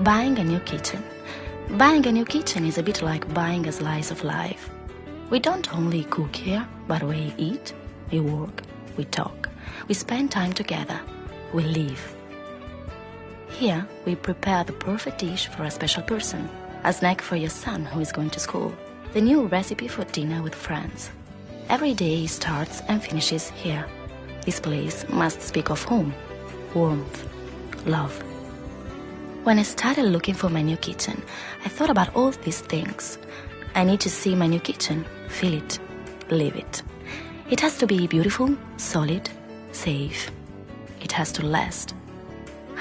Buying a new kitchen. Buying a new kitchen is a bit like buying a slice of life. We don't only cook here, but we eat, we work, we talk, we spend time together, we live. Here, we prepare the perfect dish for a special person, a snack for your son who is going to school, the new recipe for dinner with friends. Every day starts and finishes here. This place must speak of home, warmth, love. When I started looking for my new kitchen, I thought about all these things. I need to see my new kitchen, feel it, live it. It has to be beautiful, solid, safe. It has to last.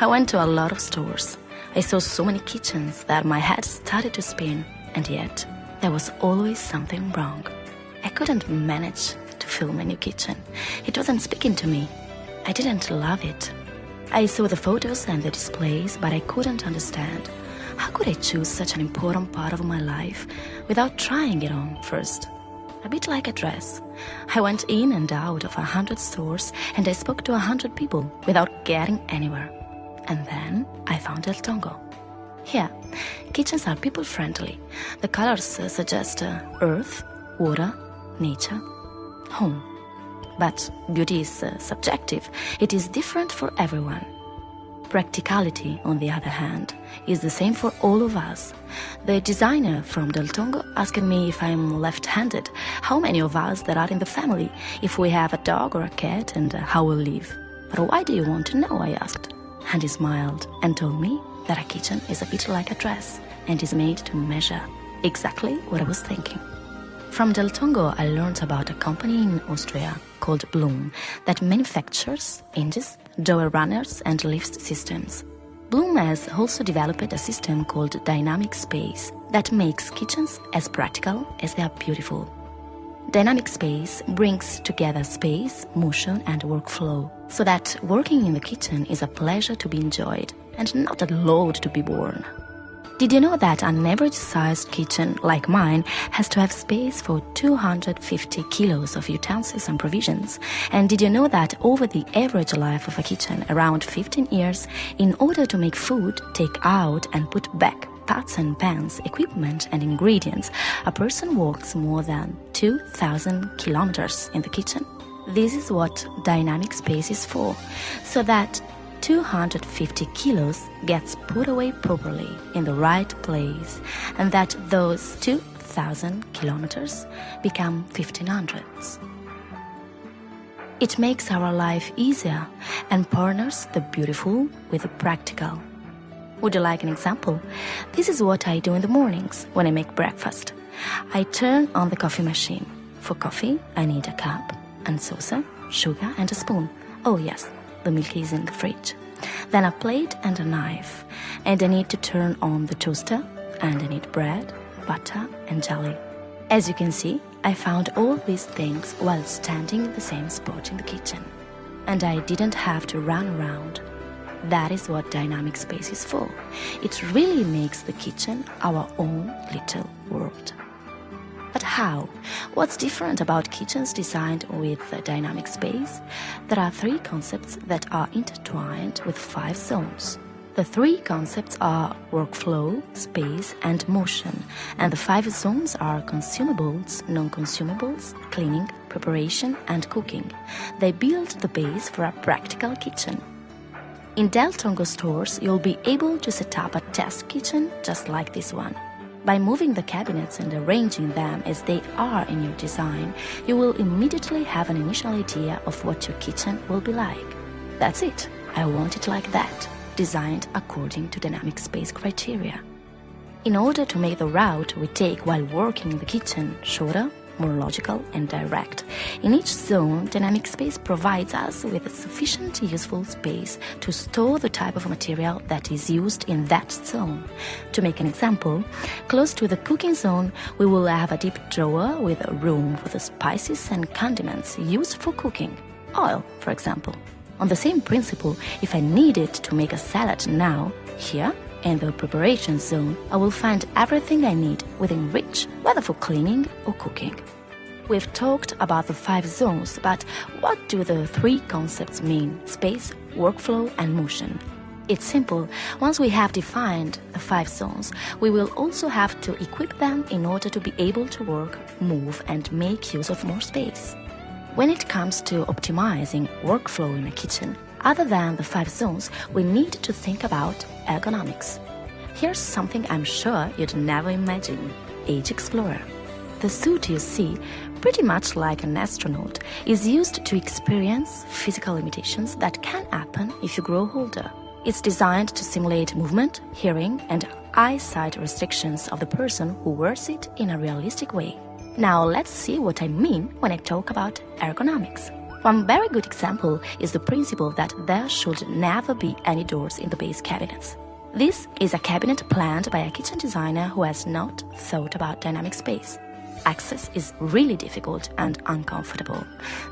I went to a lot of stores. I saw so many kitchens that my head started to spin, and yet there was always something wrong. I couldn't manage to feel my new kitchen. It wasn't speaking to me. I didn't love it. I saw the photos and the displays, but I couldn't understand. How could I choose such an important part of my life without trying it on first? A bit like a dress. I went in and out of 100 stores and I spoke to 100 people without getting anywhere. And then I found El Tongo. Here, kitchens are people-friendly. The colors suggest earth, water, nature, home. But beauty is subjective. It is different for everyone. Practicality, on the other hand, is the same for all of us. The designer from Del Tongo asked me if I'm left-handed, how many of us there are in the family, if we have a dog or a cat, and how we'll live. But why do you want to know, I asked. And he smiled and told me that a kitchen is a bit like a dress and is made to measure. Exactly what I was thinking. From Del Tongo, I learned about a company in Austria called Blum that manufactures hinges, door runners, and lift systems. Blum has also developed a system called Dynamic Space that makes kitchens as practical as they are beautiful. Dynamic Space brings together space, motion, and workflow, so that working in the kitchen is a pleasure to be enjoyed and not a load to be borne. Did you know that an average-sized kitchen, like mine, has to have space for 250 kilos of utensils and provisions? And did you know that over the average life of a kitchen, around 15 years, in order to make food, take out and put back pots and pans, equipment and ingredients, a person walks more than 2,000 kilometers in the kitchen? This is what dynamic space is for, so that 250 kilos gets put away properly in the right place, and that those 2,000 kilometers become 1,500s. It makes our life easier and partners the beautiful with the practical. Would you like an example? This is what I do in the mornings when I make breakfast. I turn on the coffee machine. For coffee, I need a cup and saucer, sugar and a spoon. Oh yes, the milk is in the fridge. Then a plate and a knife. And I need to turn on the toaster, and I need bread, butter and jelly. As you can see, I found all these things while standing in the same spot in the kitchen. And I didn't have to run around. That is what dynamic space is for. It really makes the kitchen our own little world. But how? What's different about kitchens designed with dynamic space? There are 3 concepts that are intertwined with 5 zones. The 3 concepts are workflow, space, and motion, and the 5 zones are consumables, non-consumables, cleaning, preparation, and cooking. They build the base for a practical kitchen. In Del Tongo stores, you'll be able to set up a test kitchen just like this one. By moving the cabinets and arranging them as they are in your design, you will immediately have an initial idea of what your kitchen will be like. That's it. I want it like that, designed according to dynamic space criteria. In order to make the route we take while working in the kitchen shorter, more logical and direct, in each zone, dynamic space provides us with a sufficient useful space to store the type of material that is used in that zone. To make an example, close to the cooking zone, we will have a deep drawer with a room for the spices and condiments used for cooking. Oil, for example. On the same principle, if I needed to make a salad now, here, in the preparation zone, I will find everything I need within reach, whether for cleaning or cooking. We've talked about the 5 zones, but what do the 3 concepts mean? Space, workflow, and motion. It's simple. Once we have defined the 5 zones, we will also have to equip them in order to be able to work, move, and make use of more space. When it comes to optimizing workflow in a kitchen, other than the 5 zones, we need to think about ergonomics. Here's something I'm sure you'd never imagine: Age Explorer. The suit you see, pretty much like an astronaut, is used to experience physical limitations that can happen if you grow older. It's designed to simulate movement, hearing, and eyesight restrictions of the person who wears it in a realistic way. Now let's see what I mean when I talk about ergonomics. One very good example is the principle that there should never be any doors in the base cabinets. This is a cabinet planned by a kitchen designer who has not thought about dynamic space. Access is really difficult and uncomfortable.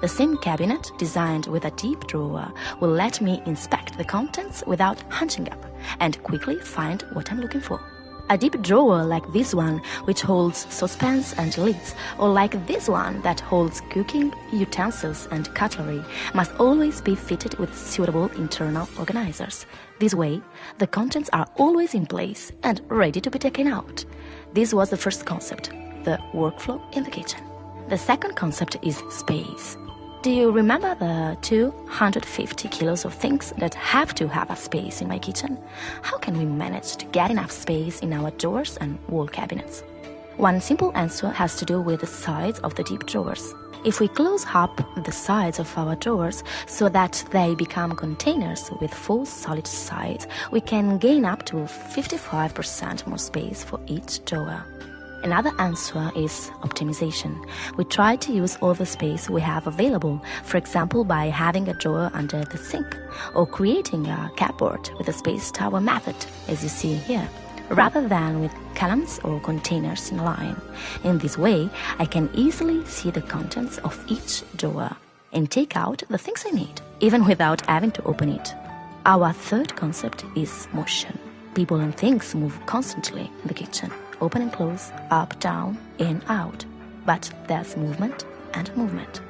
The same cabinet, designed with a deep drawer, will let me inspect the contents without hunching up and quickly find what I'm looking for. A deep drawer like this one, which holds saucepans and lids, or like this one that holds cooking utensils and cutlery, must always be fitted with suitable internal organizers. This way, the contents are always in place and ready to be taken out. This was the first concept: the workflow in the kitchen. The second concept is space. Do you remember the 250 kilos of things that have to have a space in my kitchen? How can we manage to get enough space in our drawers and wall cabinets? One simple answer has to do with the sides of the deep drawers. If we close up the sides of our drawers so that they become containers with full solid sides, we can gain up to 55% more space for each drawer. Another answer is optimization. We try to use all the space we have available, for example by having a drawer under the sink, or creating a cupboard with a space tower method, as you see here, rather than with columns or containers in a line. In this way, I can easily see the contents of each drawer and take out the things I need, even without having to open it. Our third concept is motion. People and things move constantly in the kitchen. Open and close, up, down, in, out. But there's movement and movement.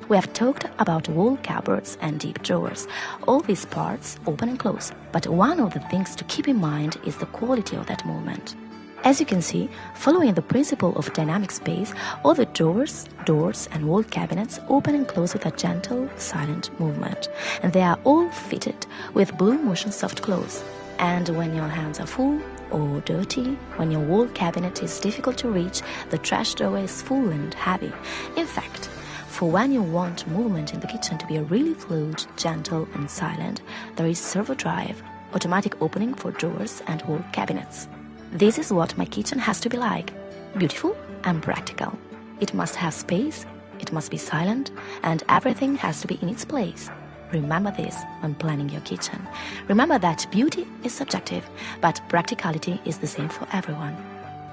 We have talked about wall cupboards and deep drawers. All these parts open and close, but one of the things to keep in mind is the quality of that movement. As you can see, following the principle of dynamic space, all the drawers, doors and wall cabinets open and close with a gentle, silent movement, and they are all fitted with Blum Motion soft close. And when your hands are full or dirty, when your wall cabinet is difficult to reach, the trash drawer is full and heavy. In fact, for when you want movement in the kitchen to be really fluid, gentle and silent, there is servo drive, automatic opening for drawers and wall cabinets. This is what my kitchen has to be like: beautiful and practical. It must have space, it must be silent, and everything has to be in its place. Remember this when planning your kitchen. Remember that beauty is subjective, but practicality is the same for everyone.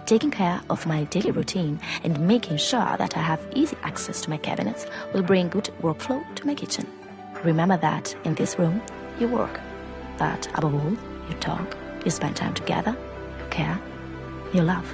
Taking care of my daily routine and making sure that I have easy access to my cabinets will bring good workflow to my kitchen. Remember that in this room, you work, but above all, you talk, you spend time together, you care, you love.